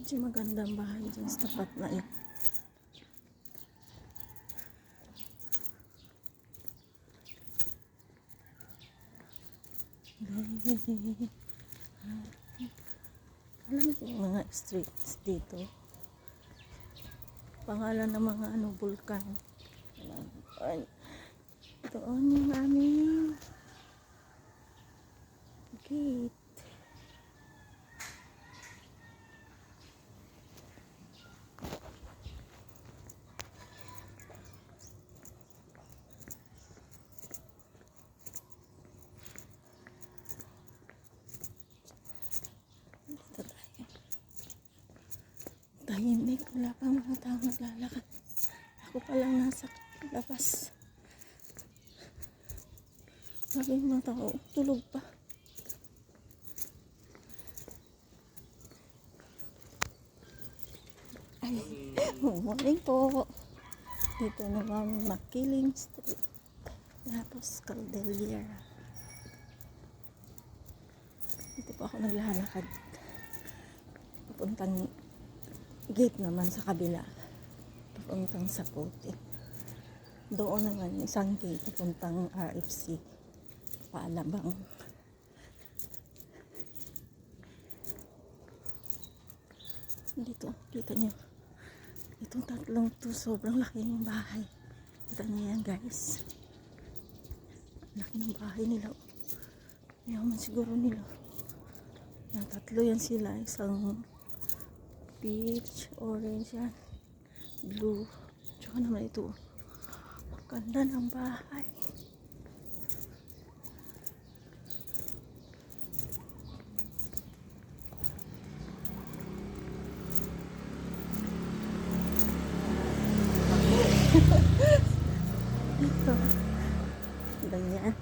Medyo magandang bahay dyan sa tapat na yun. Alam mo yung mga streets dito, pangalan ng mga bulkan. Doon yung aming gate. Dito tayo. Tahimik, wala pang mga tao naglalakad. Ako pa lang nasa labas. Sabi ng mga tao, tulog pa. Ay, morning po. Dito naman Makiling Street. Tapos Caldeliera. Dito po ako naglalakad. Papuntang gate naman sa kabila. Papuntang sa Puti. Doon naman isang gate papuntang RFC. Paalabang. Dito, kita nyo. Itong tatlong to, sobrang laki ng bahay. Kita nyo yan, guys. Laki ng bahay nila. Yaman siguro nila. Yan, tatlo yan sila. Isang peach, orange yan, blue. Tsaka naman ito. Ganda ng bahay. Ito. Ganyan.